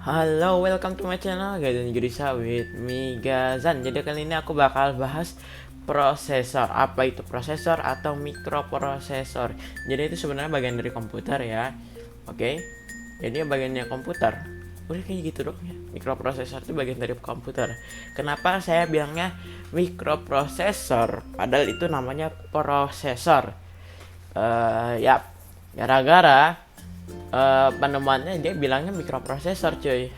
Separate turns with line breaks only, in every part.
Halo, welcome to my channel Gaden Gurisa with me Gazan. Jadi kali ini aku bakal bahas prosesor. Apa itu prosesor atau mikroprosesor? Jadi itu sebenarnya bagian dari komputer ya. Oke. Jadi bagiannya komputer. Udah kayak gitu dong ya. Mikroprosesor itu bagian dari komputer. Kenapa saya bilangnya mikroprosesor? Padahal itu namanya prosesor. Ya, gara-gara penemuannya dia bilangnya mikroprosesor cuy.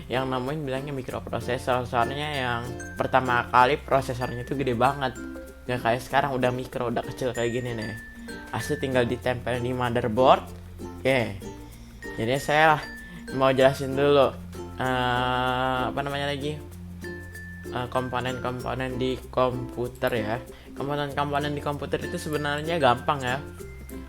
Yang namanya bilangnya mikroprosesor soalnya yang pertama kali prosesornya itu gede banget, gak kayak sekarang udah mikro, udah kecil kayak gini nih. Asli tinggal ditempel di motherboard. Oke, jadi saya mau jelasin dulu apa namanya lagi, komponen-komponen di komputer ya. Komponen-komponen di komputer itu sebenarnya gampang ya.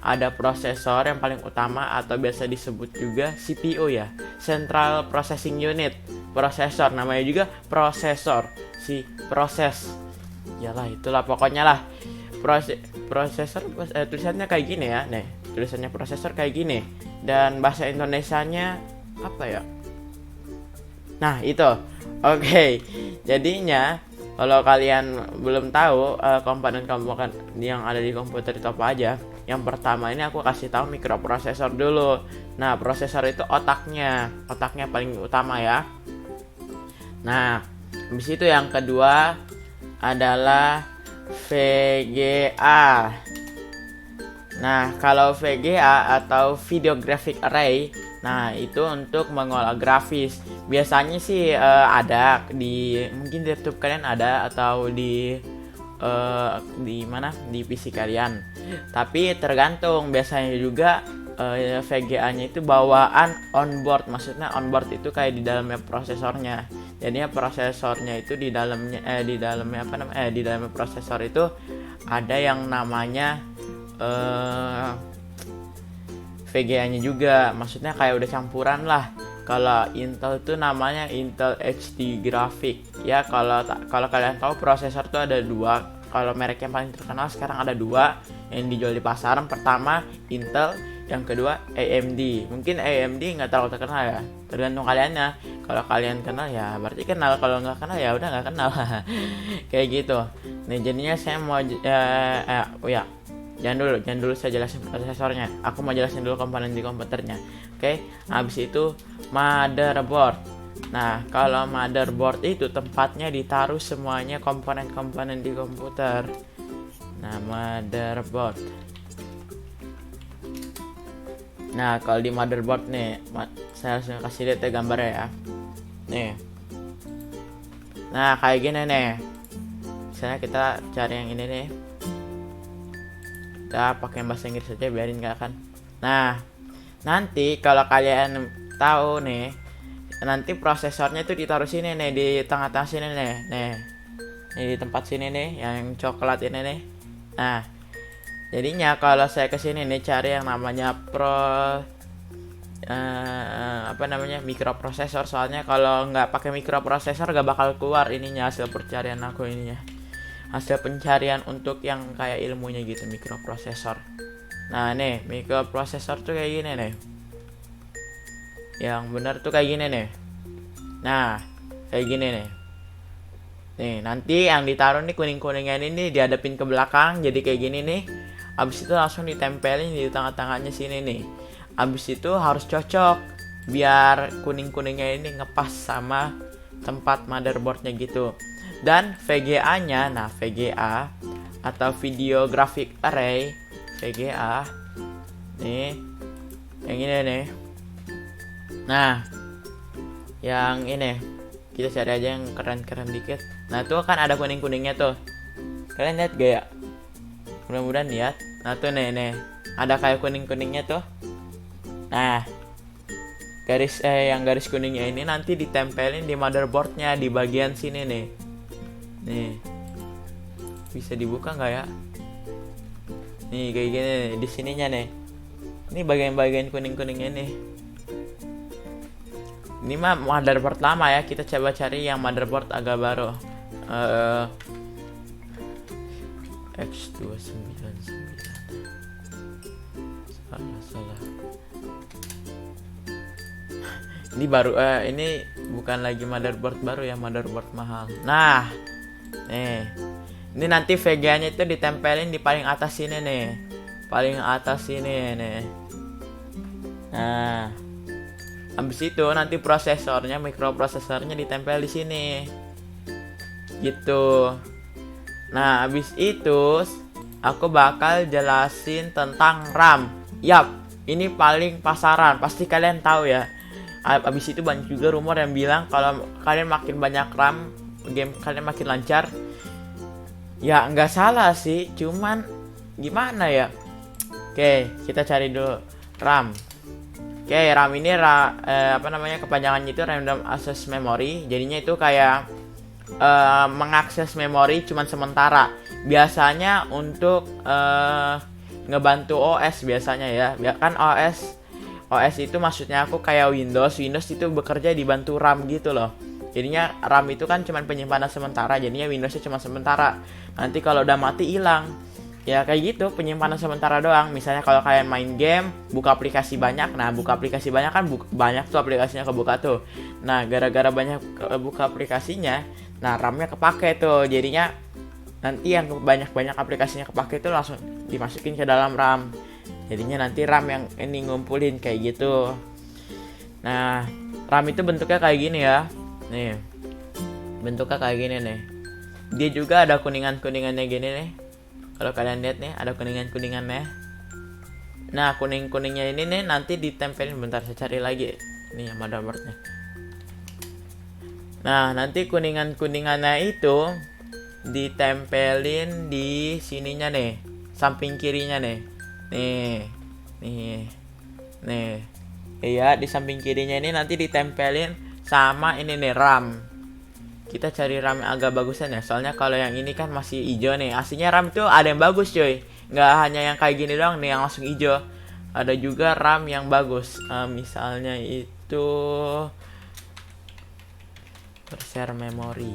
Ada prosesor yang paling utama atau biasa disebut juga CPU ya, Central Processing Unit. Prosesor namanya juga prosesor, si proses. Yalah itulah pokoknya lah. Prosesor tulisannya kayak gini ya. Nih, tulisannya prosesor kayak gini. Dan bahasa Indonesianya apa ya? Nah, itu. Oke. Jadinya kalau kalian belum tahu komponen-komponen yang ada di komputer itu apa aja, yang pertama ini aku kasih tahu mikroprosesor dulu. Nah, prosesor itu otaknya paling utama ya. Nah, habis itu yang kedua adalah VGA. Nah, kalau VGA atau Video Graphic Array, nah itu untuk mengolah grafis. Biasanya sih ada di mungkin di laptop kalian ada atau di mana di PC kalian. Tapi tergantung, biasanya juga VGA-nya itu bawaan onboard. Maksudnya onboard itu kayak di dalamnya prosesornya. Jadinya prosesornya itu di dalamnya apa namanya? Di dalamnya prosesor itu ada yang namanya VGA-nya juga, maksudnya kayak udah campuran lah. Kalau Intel itu namanya Intel HD Graphic ya. Kalau kalian tahu prosesor tuh ada dua. Kalau merek yang paling terkenal sekarang ada dua yang dijual di pasaran. Pertama Intel, yang kedua AMD. Mungkin AMD nggak terlalu terkenal ya, tergantung kaliannya. Kalau kalian kenal ya berarti kenal, kalau nggak kenal ya udah nggak kenal. Kayak gitu. Nih jadinya saya mau ya, jangan dulu saya jelasin prosesornya. Aku mau jelasin dulu komponen di komputernya. Oke, habis itu motherboard. Nah, kalau motherboard itu tempatnya ditaruh semuanya komponen-komponen di komputer. Nah, motherboard. Nah, kalau di motherboard nih, saya langsung kasih lihat ya gambarnya ya. Nih. Nah, kayak gini nih. Misalnya kita cari yang ini nih. Kita pakai bahasa Inggris saja biarin gak kan. Nah, nanti kalau kalian tahu nih, nanti prosesornya itu ditaruh sini nih, di tengah-tengah sini nih. Nih di tempat sini nih, yang coklat ini nih. Nah, jadinya kalau saya kesini nih cari yang namanya mikroprosesor. Soalnya kalau nggak pakai mikroprosesor gak bakal keluar ininya, hasil pencarian aku ininya. Hasil pencarian untuk yang kayak ilmunya gitu, mikroprosesor. Nah nih, mikroprosesor tuh kayak gini nih. Yang benar tuh kayak gini nih. Nah, kayak gini nih. Nih, nanti yang ditaruh nih kuning-kuningan ini dihadapin ke belakang jadi kayak gini nih. Abis itu langsung ditempelin di tengah-tengahnya sini nih. Abis itu harus cocok biar kuning-kuningnya ini ngepas sama tempat motherboardnya gitu. Dan VGA-nya, nah VGA atau Video Graphic Array, VGA nih, yang ini nih. Nah, yang ini kita cari aja yang keren-keren dikit. Nah, tuh kan ada kuning-kuningnya tuh. Kalian lihat gak ya? Mudah-mudahan lihat. Nah, tuh nih, ada kayak kuning-kuningnya tuh. Nah, yang garis kuningnya ini nanti ditempelin di motherboardnya di bagian sini nih. Nih, bisa dibuka nggak ya? Nih kayak gini nih, di sininya nih. Ini bagian-bagian kuning-kuningnya nih. Ini mah motherboard lama ya. Kita coba cari yang motherboard agak baru. X299. Salah. Ini baru ini bukan lagi motherboard baru ya, motherboard mahal. Nah, nih. Ini nanti VGA-nya itu ditempelin di paling atas sini nih. Paling atas sini nih. Nah, habis itu nanti prosesornya, mikroprosesornya ditempel di sini. Gitu. Nah, habis itu aku bakal jelasin tentang RAM. Yap, ini paling pasaran, pasti kalian tahu ya. Abis itu banyak juga rumor yang bilang kalau kalian makin banyak RAM, game kalian makin lancar. Ya nggak salah sih, cuman gimana ya? Oke, kita cari dulu RAM. Oke, RAM ini apa namanya, kepanjangannya itu Random Access Memory. Jadinya itu kayak mengakses memori cuman sementara. Biasanya untuk ngebantu OS biasanya ya. Kan OS itu maksudnya aku kayak Windows itu bekerja dibantu RAM gitu loh. Jadinya RAM itu kan cuma penyimpanan sementara, jadinya Windowsnya cuma sementara. Nanti kalau udah mati hilang. Ya kayak gitu, penyimpanan sementara doang. Misalnya kalau kalian main game, buka aplikasi banyak. Nah, buka aplikasi banyak kan banyak tuh aplikasinya kebuka tuh. Nah, gara-gara banyak buka aplikasinya, nah RAM-nya kepake tuh. Jadinya nanti yang banyak-banyak aplikasinya kepake itu langsung dimasukin ke dalam RAM. Jadinya nanti RAM yang ini ngumpulin kayak gitu. Nah, RAM itu bentuknya kayak gini ya. Nih. Bentuknya kayak gini nih. Dia juga ada kuningan-kuningannya gini nih. Kalau kalian lihat nih, ada kuningan-kuningannya. Nah, kuning-kuningnya ini nih nanti ditempelin, bentar saya cari lagi. Nih yang motherboardnya. Nah, nanti kuningan-kuningannya itu ditempelin di sininya nih, samping kirinya nih. Nih. Iya, di samping kirinya ini nanti ditempelin sama ini nih RAM. Kita cari RAM yang agak bagusan ya, soalnya kalau yang ini kan masih hijau nih. Aslinya RAM itu ada yang bagus cuy, nggak hanya yang kayak gini doang nih yang langsung hijau. Ada juga RAM yang bagus, misalnya itu share memory.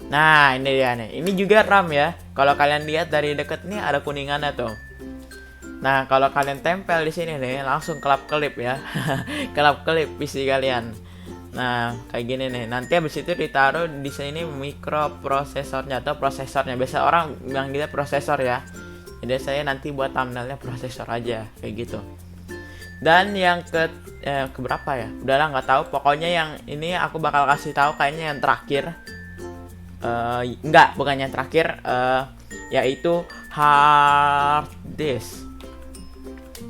Nah, ini dia nih. Ini juga RAM ya. Kalau kalian lihat dari deket nih ada kuningannya tuh. Nah, kalau kalian tempel di sini nih, langsung kelap-kelip ya. Kelap-kelip PC kalian. Nah, kayak gini nih. Nanti habis itu ditaruh di sini mikroprosesornya atau prosesornya. Biasa orang bilang dia prosesor ya. Jadi saya nanti buat thumbnailnya prosesor aja kayak gitu. Dan yang keberapa ya? Udahlah nggak tahu. Pokoknya yang ini aku bakal kasih tahu kayaknya yang terakhir. Enggak, bukan yang terakhir. Yaitu hard disk.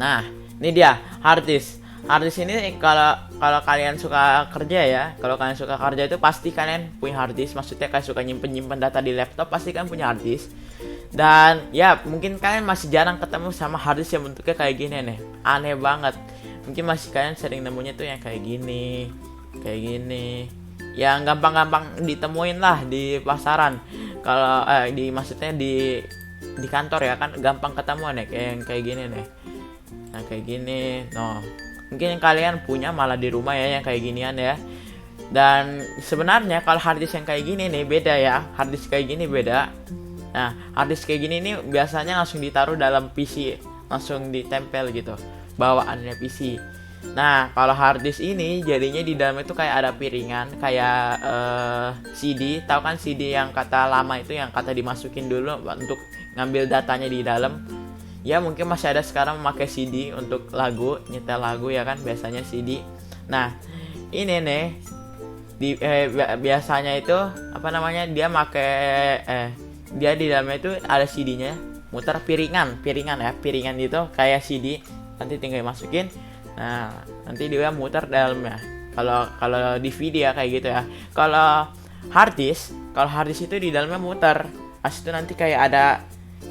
Nah, ini dia hard disk. Hard disk ini kalau kalian suka kerja ya, kalau kalian suka kerja itu pasti kalian punya hard disk. Maksudnya kalian suka nyimpen data di laptop, pasti kalian punya hard disk. Dan ya mungkin kalian masih jarang ketemu sama hard disk yang bentuknya kayak gini nih, aneh banget. Mungkin masih kalian sering nemunya tuh yang kayak gini, yang gampang-gampang ditemuin lah di pasaran. Kalau maksudnya di kantor ya kan gampang ketemu nih kayak gini nih. Nah kayak gini, mungkin kalian punya malah di rumah ya yang kayak ginian ya. Dan sebenarnya kalau hard disk yang kayak gini nih beda ya, hard disk kayak gini beda. Nah hard disk kayak gini nih biasanya langsung ditaruh dalam PC, langsung ditempel gitu, bawaannya PC. Nah kalau hard disk ini jadinya di dalam itu kayak ada piringan, kayak CD, tahu kan CD yang kata lama itu yang kata dimasukin dulu untuk ngambil datanya di dalam. Ya mungkin masih ada sekarang memakai CD untuk lagu, nyetel lagu ya kan biasanya CD. Nah ini nih biasanya itu apa namanya, dia dia di dalamnya itu ada CD-nya, muter piringan gitu kayak CD, nanti tinggal masukin. Nah nanti dia muter dalamnya. Kalau DVD ya kayak gitu ya. Kalau hard disk itu di dalamnya muter. Itu nanti kayak ada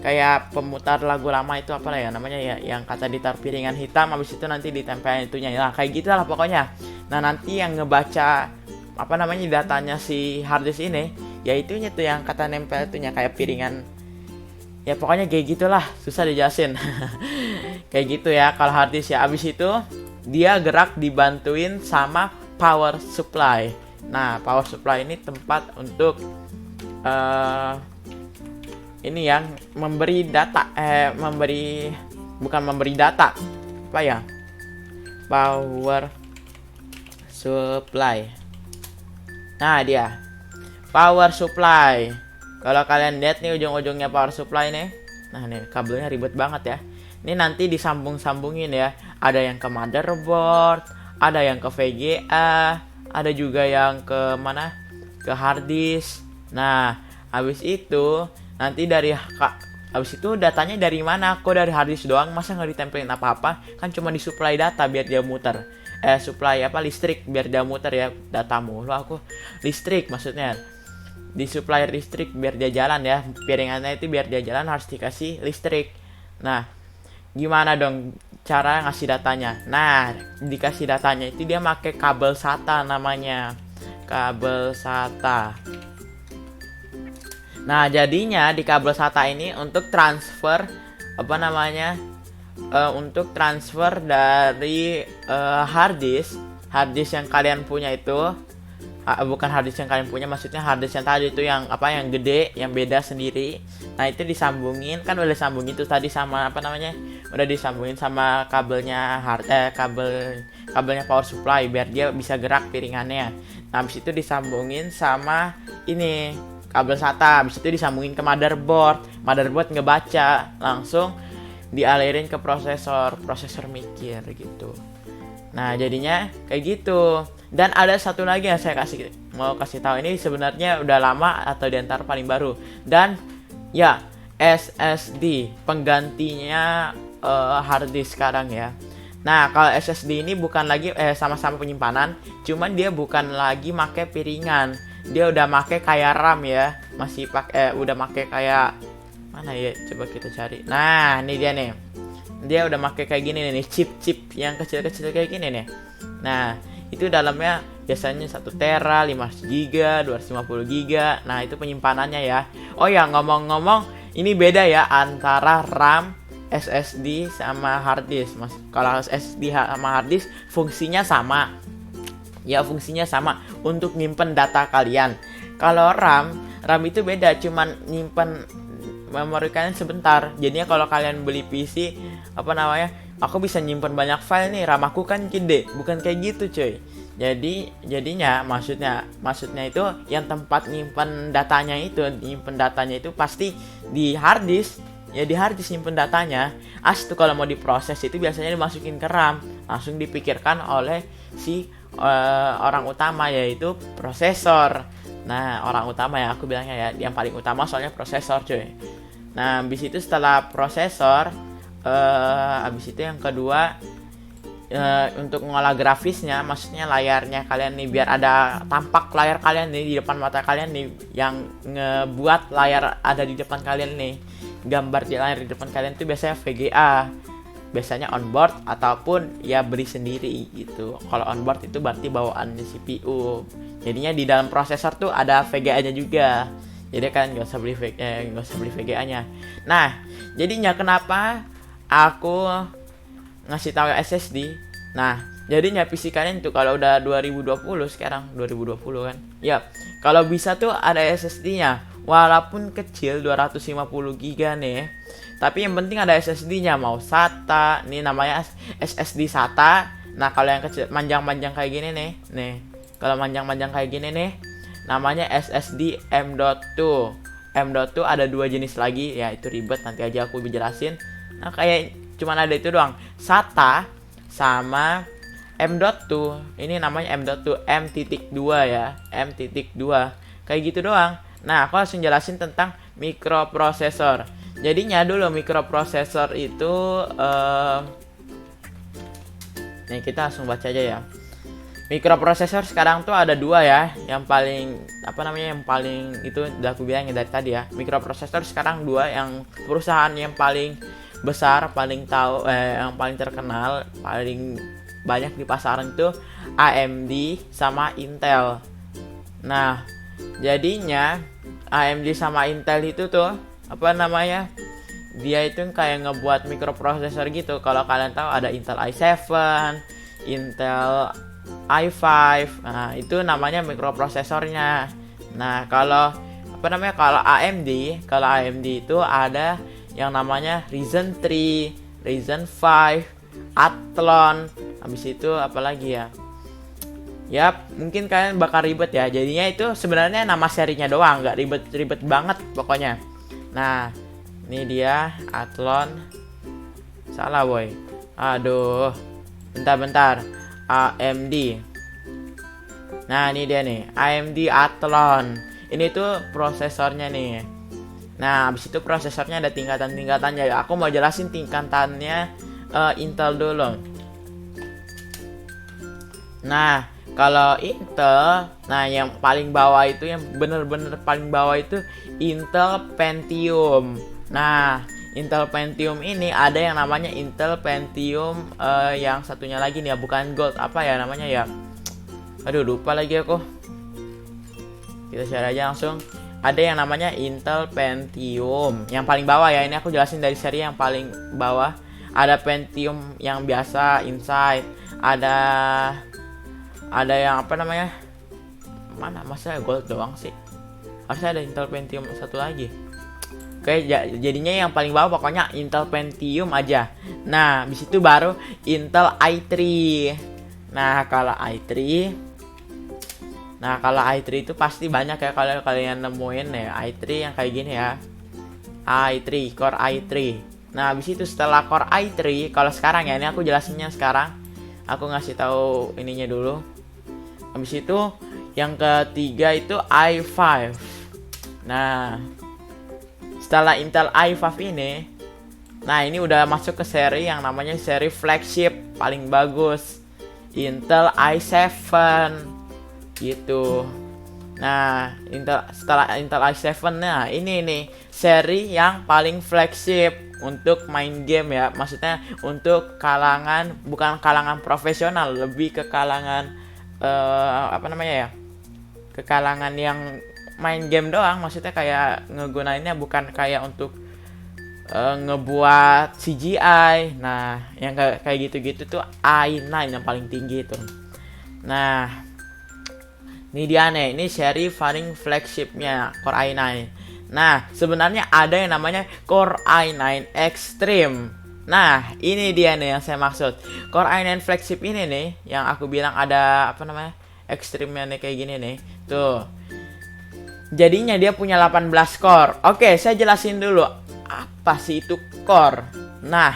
kayak pemutar lagu lama itu apa ya namanya ya, yang kata ditaruh piringan hitam, habis itu nanti ditempel itunya. Nah kayak gitulah pokoknya. Nah nanti yang ngebaca apa namanya datanya si hard disk ini, ya itunya tuh yang kata nempel itunya kayak piringan. Ya pokoknya kayak gitulah, susah dijelasin. Kayak gitu ya kalau hard disk ya. Habis itu dia gerak dibantuin sama power supply. Nah power supply ini tempat untuk ini yang memberi data, bukan memberi data, apa ya? power supply. Nah, dia power supply. Kalau kalian lihat nih ujung-ujungnya power supply nih. Nah, nih kabelnya ribet banget ya. Ini nanti disambung-sambungin ya. Ada yang ke motherboard, ada yang ke VGA, ada juga yang ke mana? Ke hard disk. Nah, habis itu nanti habis itu datanya dari mana? Kok dari hard disk doang? Masa nggak ditempelin apa-apa? Kan cuma disuplai data biar dia muter. Supply apa listrik biar dia muter ya datamu. Lo aku listrik maksudnya. Disuplai listrik biar dia jalan ya. Piringannya itu biar dia jalan harus dikasih listrik. Nah, gimana dong cara ngasih datanya? Nah, dikasih datanya itu dia pakai kabel SATA namanya. Kabel SATA. Nah, jadinya di kabel SATA ini untuk transfer untuk transfer dari hard disk yang kalian punya itu bukan hard disk yang kalian punya, maksudnya hard disk yang tadi itu yang gede, yang beda sendiri. Nah, itu disambungin, kan udah disambungin itu tadi sama udah disambungin sama kabelnya kabelnya power supply biar dia bisa gerak piringannya. Nah, habis itu disambungin sama ini kabel SATA, habis itu disambungin ke motherboard ngebaca, langsung dialirin ke prosesor mikir gitu. Nah, jadinya kayak gitu. Dan ada satu lagi yang saya mau kasih tahu, ini sebenarnya udah lama atau di antara paling baru. Dan ya, SSD penggantinya hard disk sekarang ya. Nah, kalau SSD ini bukan lagi sama-sama penyimpanan, cuman dia bukan lagi pakai piringan. Dia udah pakai kayak RAM ya. Masih pakai udah pakai kayak mana ya? Coba kita cari. Nah, ini dia nih. Dia udah pakai kayak gini nih, chip yang kecil-kecil kayak gini nih. Nah, itu dalamnya biasanya 1 tera, 500 GB, 250 GB. Nah, itu penyimpanannya ya. Oh ya, ngomong-ngomong, ini beda ya antara RAM, SSD sama hard disk. Mas, kalau SSD sama hard disk fungsinya sama. Ya, fungsinya sama untuk nyimpen data kalian. Kalau RAM itu beda, cuman nyimpen memori kalian sebentar. Jadinya kalau kalian beli PC aku bisa nyimpen banyak file nih, RAM aku kan gede, bukan kayak gitu cuy. Jadinya maksudnya itu yang tempat nyimpen datanya itu pasti di hard disk. Ya, di hard disk nyimpen datanya. Tuh kalau mau diproses itu biasanya dimasukin ke RAM, langsung dipikirkan oleh si orang utama, yaitu prosesor. Nah, orang utama ya aku bilangnya ya, yang paling utama soalnya prosesor cuy. Nah, habis itu setelah prosesor, habis itu yang kedua untuk mengolah grafisnya, maksudnya layarnya kalian nih, biar ada tampak layar kalian nih di depan mata kalian nih, yang ngebuat layar ada di depan kalian nih, gambar di layar di depan kalian itu biasanya VGA, biasanya onboard ataupun ya beli sendiri gitu. Kalau onboard itu berarti bawaannya CPU. Jadinya di dalam prosesor tuh ada VGA-nya juga. Jadi kan nggak usah beli VGA-nya. Nah, jadinya kenapa aku ngasih tahu SSD? Nah, jadinya PC kalian tuh kalau udah 2020 sekarang 2020 kan. Ya, kalau bisa tuh ada SSD-nya. Walaupun kecil 250 GB nih. Tapi yang penting ada SSD-nya, mau SATA. Ini namanya SSD SATA. Nah, kalau yang kecil panjang-panjang kayak gini nih. Kalau panjang-panjang kayak gini nih, namanya SSD M.2. M.2 ada 2 jenis lagi, ya itu ribet, nanti aja aku jelasin. Nah, kayak cuman ada itu doang, SATA sama M.2. Ini namanya M.2, M.2 ya, M.2. Kayak gitu doang. Nah, aku langsung jelasin tentang mikroprosesor. Jadinya dulu mikroprosesor itu nih kita langsung baca aja ya. Mikroprosesor sekarang tuh ada 2 ya, yang paling yang paling itu udah aku bilangin dari tadi ya. Mikroprosesor sekarang 2, yang perusahaan yang paling besar, yang paling terkenal, paling banyak di pasaran itu AMD sama Intel. Nah, jadinya AMD sama Intel itu tuh dia itu kayak ngebuat mikroprosesor gitu. Kalau kalian tahu ada Intel i7, Intel i5. Nah, itu namanya mikroprosesornya. Nah, kalau kalau AMD itu ada yang namanya Ryzen 3, Ryzen 5, Athlon, Habis itu apalagi ya? Yap, mungkin kalian bakal ribet ya. Jadinya itu sebenarnya nama serinya doang, nggak ribet-ribet banget pokoknya. Nah, ini dia Athlon. Salah boy. Aduh. Bentar. AMD. Nah, ini dia nih, AMD Athlon. Ini tuh prosesornya nih. Nah, habis itu prosesornya ada tingkatan-tingkatannya. Aku mau jelasin tingkatannya Intel dulu. Nah, kalau Intel, nah yang paling bawah itu, yang bener-bener paling bawah itu Intel Pentium. Nah, Intel Pentium ini ada yang namanya Intel Pentium yang satunya lagi nih ya, bukan Gold, apa ya namanya ya? Aduh, lupa lagi aku. Kita share aja langsung. Ada yang namanya Intel Pentium yang paling bawah ya. Ini aku jelasin dari seri yang paling bawah. Ada Pentium yang biasa, Insight. Ada yang apa namanya? Mana? Masa Gold doang sih? Harusnya ada Intel Pentium satu lagi. Oke, jadinya yang paling bawah pokoknya Intel Pentium aja. Nah, habis itu baru Intel i3. Nah, kalau i3 itu pasti banyak ya kalau kalian nemuin ya i3 yang kayak gini ya. i3, Core i3. Nah, habis itu setelah Core i3, kalau sekarang ya, ini aku jelasinnya sekarang. Aku ngasih tahu ininya dulu. Habis itu yang ketiga itu i5. Nah, setelah Intel i5 ini, nah ini udah masuk ke seri yang namanya seri flagship paling bagus, Intel i7 gitu. Nah, setelah Intel i7, nah ini nih seri yang paling flagship untuk main game ya. Maksudnya untuk kalangan, bukan kalangan profesional, lebih ke kalangan apa namanya ya? Ke kalangan yang main game doang. Maksudnya kayak ngegunainnya bukan kayak untuk ngebuat CGI. Nah, yang kayak gitu-gitu tuh i9 yang paling tinggi itu. Nah, ini dia nih, ini seri paling flagshipnya Core i9. Nah, sebenarnya ada yang namanya Core i9 Extreme. Nah, ini dia nih yang saya maksud. Core i9 flagship ini nih, yang aku bilang ada apa namanya, Extreme-nya nih kayak gini nih. Tuh. Jadinya dia punya 18 core. Oke, saya jelasin dulu apa sih itu core. Nah,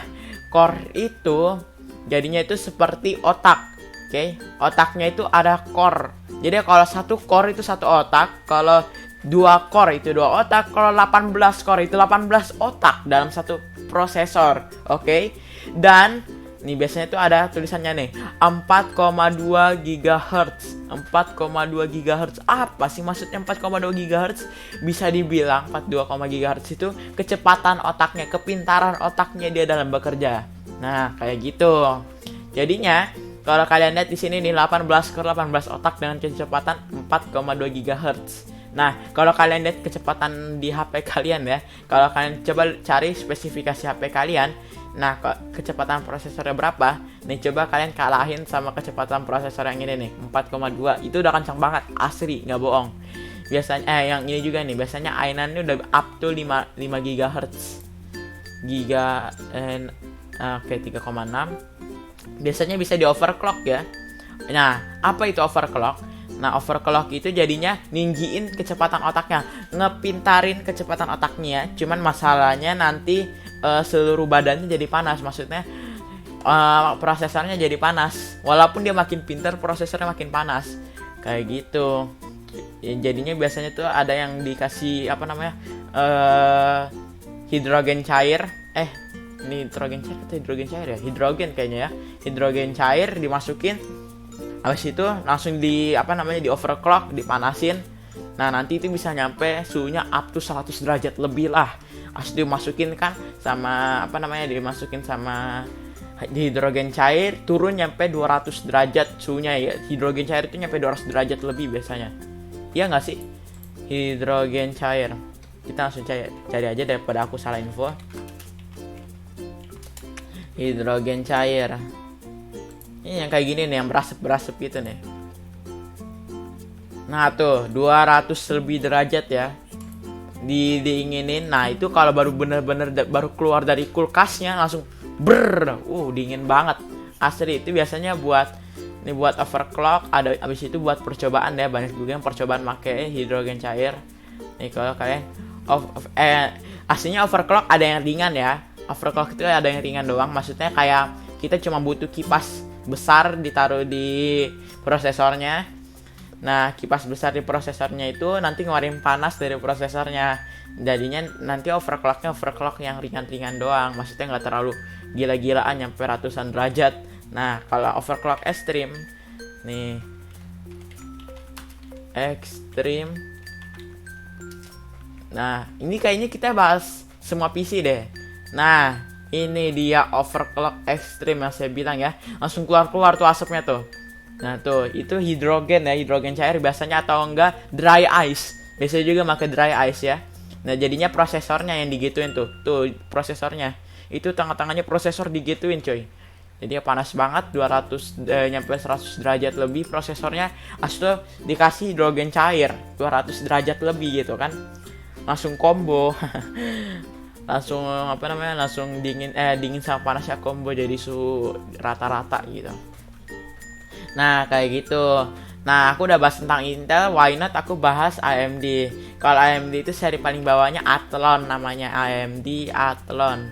core itu jadinya itu seperti otak. Oke, otaknya itu ada core. Jadi kalau satu core itu satu otak, kalau dua core itu dua otak, kalau 18 core itu 18 otak dalam satu prosesor. Oke. Dan nih biasanya itu ada tulisannya nih 4,2 GHz. 4,2 GHz. Apa sih maksudnya 4,2 GHz? Bisa dibilang 42, GHz itu kecepatan otaknya, kepintaran otaknya dia dalam bekerja. Nah, kayak gitu. Jadinya kalau kalian lihat di sini nih 18 otak dengan kecepatan 4,2 GHz. Nah, kalau kalian lihat kecepatan di HP kalian ya, kalau kalian coba cari spesifikasi HP kalian, nah kecepatan prosesornya berapa? Nih coba kalian kalahin sama kecepatan prosesor yang ini nih, 4,2. Itu udah kencang banget, asli, nggak bohong. Biasanya yang ini juga nih, biasanya i9 ini udah up to 5 GHz. Oke, 3,6. Biasanya bisa di overclock ya. Nah, apa itu overclock? Nah, overclock itu jadinya ninggiin kecepatan otaknya, ngepintarin kecepatan otaknya. Cuman masalahnya nanti seluruh badannya jadi panas. Maksudnya prosesornya jadi panas. Walaupun dia makin pintar, prosesornya makin panas. Kayak gitu. Jadinya biasanya tuh ada yang dikasih apa namanya? Hidrogen cair. Ini hidrogen cair atau hidrogen cair ya? Hidrogen kayaknya ya. Hidrogen cair dimasukin. Habis itu langsung di overclock, dipanasin. Nah, nanti itu bisa nyampe suhunya up to 100 derajat lebih lah. Habis dimasukin kan sama dimasukin sama hidrogen cair, turun nyampe 200 derajat suhunya ya. Hidrogen cair itu nyampe 200 derajat lebih biasanya. Iya nggak sih? Hidrogen cair. Kita langsung cari aja daripada aku salah info. Hidrogen cair. Ini yang kayak gini nih, yang berasap-berasap gitu nih. Nah tuh 200 lebih derajat ya. Diinginin. Nah itu kalau baru bener-bener baru keluar dari kulkasnya langsung dingin banget. asli itu biasanya buat overclock, ada abis itu buat percobaan ya, banyak juga yang percobaan pakai hidrogen cair. Nih kalau kalian aslinya overclock ada yang ringan ya. Overclock itu ada yang ringan doang, maksudnya kayak kita cuma butuh kipas besar ditaruh di prosesornya. Nah, kipas besar di prosesornya itu nanti ngeluarin panas dari prosesornya. Jadinya nanti overclock yang ringan-ringan doang. Maksudnya nggak terlalu gila-gilaan nyampe ratusan derajat. Nah, kalau overclock ekstrim nih, ekstrim. Nah, ini kayaknya kita bahas semua PC deh. Nah, ini dia overclock ekstrim yang saya bilang ya. Langsung keluar tuh asapnya tuh. Nah tuh, itu hidrogen ya, hidrogen cair biasanya, atau enggak dry ice. Biasanya juga pakai dry ice ya. Nah jadinya prosesornya yang digituin tuh. Tuh prosesornya. Itu tengah-tengahnya prosesor digituin coy. Jadi ya panas banget, 200 nyampe 100 derajat lebih prosesornya. Asli dikasih hidrogen cair 200 derajat lebih gitu kan. Langsung combo. Langsung langsung dingin sama panasnya combo, jadi suhu rata-rata gitu. Nah kayak gitu. Nah aku udah bahas tentang Intel, why not aku bahas AMD. Kalau AMD itu seri paling bawahnya Athlon, namanya AMD Athlon.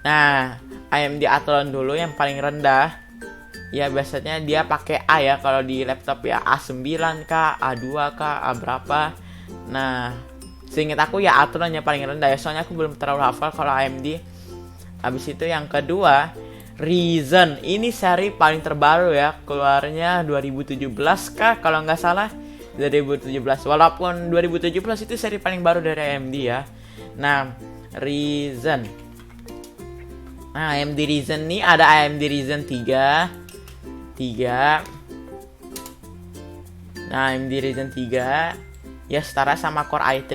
Nah AMD Athlon dulu yang paling rendah. Ya biasanya dia pakai A ya kalau di laptop ya, A9 kah, A2 kah, A berapa. Nah seingat aku ya Athlon yang paling rendah ya, soalnya aku belum terlalu hafal kalau AMD. Habis itu yang kedua Ryzen, ini seri paling terbaru ya, keluarnya 2017 kah kalau nggak salah, 2017. Walaupun 2017 itu seri paling baru dari AMD ya. Nah Ryzen, nah AMD Ryzen nih ada AMD Ryzen 3. Nah AMD Ryzen 3 ya setara sama Core i3.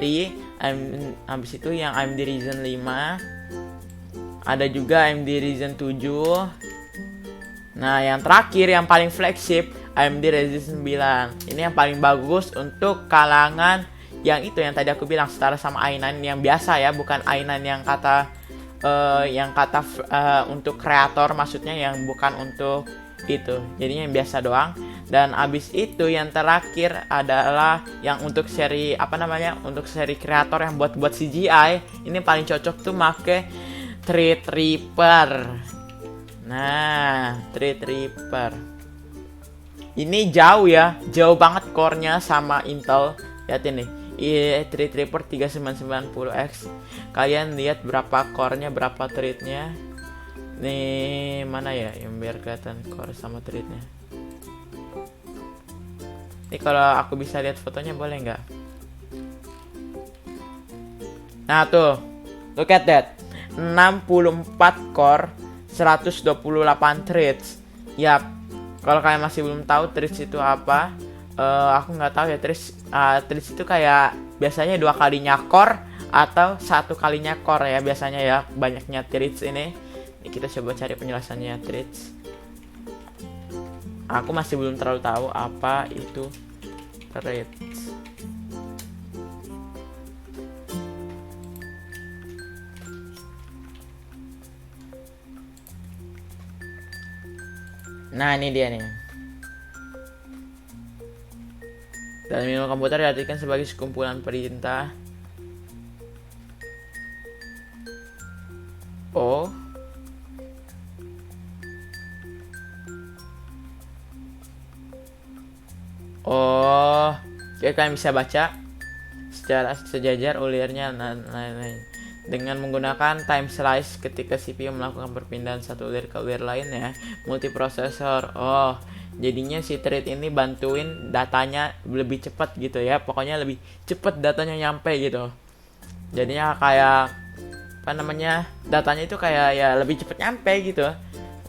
Habis itu yang AMD Ryzen 5. Ada juga AMD Ryzen 7. Nah yang terakhir yang paling flagship AMD Ryzen 9. Ini yang paling bagus untuk kalangan yang itu yang tadi aku bilang setara sama i9 yang biasa ya, bukan i9 yang kata untuk kreator, maksudnya yang bukan untuk itu, jadinya yang biasa doang. Dan abis itu yang terakhir adalah yang untuk seri untuk seri kreator yang buat CGI. Ini paling cocok tuh make Threadripper. Nah, Threadripper ini jauh banget core-nya sama Intel. Lihatin nih, Threadripper 3990X. Kalian lihat berapa core-nya, berapa thread-nya. Nih, mana ya yang biar kelihatan core sama thread-nya. Ini kalau aku bisa lihat fotonya boleh nggak? Nah tuh, look at that. 64 core, 128 threads. Yap, kalau kalian masih belum tahu threads itu apa, aku nggak tahu ya. Threads itu kayak biasanya 2 kalinya core atau 1 kalinya core ya biasanya ya, banyaknya threads ini. Kita coba cari penjelasannya threads. Aku masih belum terlalu tahu apa itu threads. Nah ini dia nih. Dalam ilmu komputer diartikan sebagai sekumpulan perintah. Oh jadi kalian bisa baca secara sejajar ulirnya dan lain-lain dengan menggunakan time slice ketika CPU melakukan perpindahan satu ulir ke ulir lain ya, multiprosesor. Jadinya si thread ini bantuin datanya lebih cepat gitu ya, pokoknya lebih cepat datanya nyampe gitu. Jadinya kayak datanya itu kayak ya lebih cepat nyampe gitu.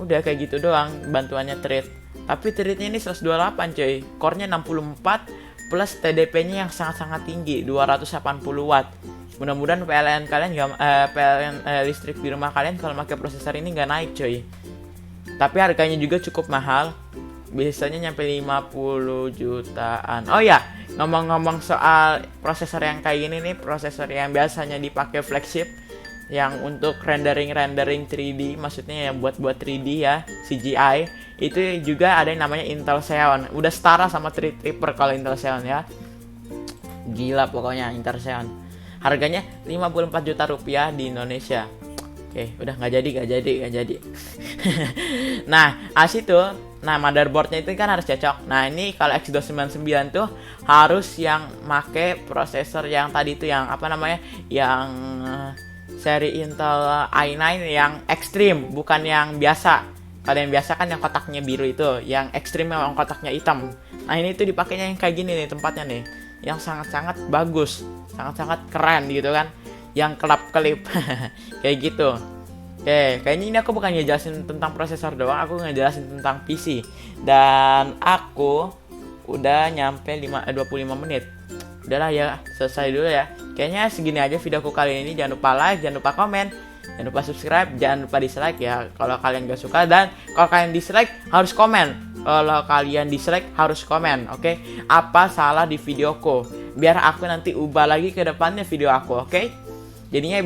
Udah kayak gitu doang bantuannya thread. Tapi threadnya ini 128 coy, core-nya 64 plus TDP-nya yang sangat-sangat tinggi, 280 watt. Mudah-mudahan PLN listrik di rumah kalian kalau pakai prosesor ini nggak naik coy. Tapi harganya juga cukup mahal, biasanya nyampe 50 jutaan. Oh ya, ngomong-ngomong soal prosesor yang kayak gini nih, prosesor yang biasanya dipakai flagship. yang untuk rendering 3D, maksudnya yang buat 3D ya, CGI, itu juga ada yang namanya Intel Xeon. Udah setara sama Threadripper kalau Intel Xeon ya. Gila pokoknya Intel Xeon. Harganya 54 juta rupiah di Indonesia. Oke, udah nggak jadi. Nah, motherboardnya itu kan harus cocok. Nah, ini kalau X299 tuh harus yang make prosesor yang tadi tuh yang apa namanya? Yang seri Intel i9 yang ekstrim, bukan yang biasa. Kalau yang biasa kan yang kotaknya biru itu, yang ekstrim yang kotaknya hitam. Nah, ini tuh dipakainya yang kayak gini nih tempatnya nih. Yang sangat-sangat bagus, sangat-sangat keren gitu kan. Yang kelap-kelip kayak gitu. Oke, kayaknya ini aku bukan ngejelasin tentang prosesor doang, aku ngejelasin tentang PC. Dan aku udah nyampe 25 menit. Udahlah ya, selesai dulu ya. Kayaknya segini aja videoku kali ini. Jangan lupa like, jangan lupa komen, jangan lupa subscribe, jangan lupa dislike ya kalau kalian gak suka. Dan kalau kalian dislike harus komen. Kalau kalian dislike harus komen, oke? Apa salah di videoku? Biar aku nanti ubah lagi ke depannya video aku, oke? Jadinya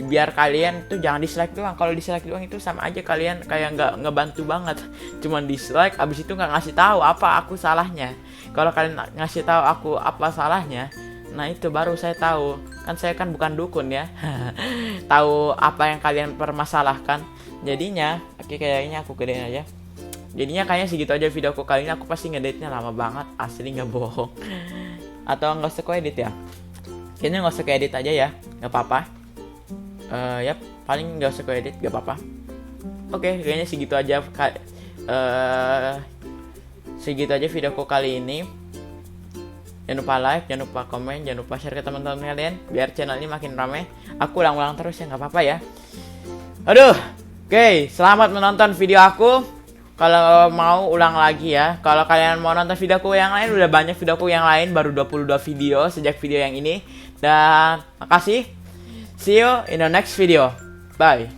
biar kalian tuh jangan dislike doang. Kalau dislike doang itu sama aja kalian kayak nggak ngebantu banget. Cuman dislike, abis itu nggak ngasih tahu apa aku salahnya. Kalau kalian ngasih tahu aku apa salahnya, nah itu baru saya tahu. Kan saya kan bukan dukun ya. Tahu apa yang kalian permasalahkan. Jadinya, oke, kayaknya aku gedein aja. Jadinya kayaknya segitu aja videoku kali ini. Aku pasti ngeditnya lama banget, asli nggak bohong. Atau nggak usah edit ya? Kayaknya nggak usah edit aja ya, nggak apa-apa. Ya paling nggak usah edit, nggak apa-apa. Oke, kayaknya segitu aja. Segitu aja videoku kali ini. Jangan lupa like, jangan lupa komen, jangan lupa share ke teman-teman kalian biar channel ini makin rame. Aku ulang-ulang terus ya, nggak apa-apa ya. Aduh, oke, selamat menonton video aku. Kalau mau ulang lagi ya. Kalau kalian mau nonton videoku yang lain, udah banyak videoku yang lain, baru 22 video sejak video yang ini. Dan makasih. See you in the next video. Bye.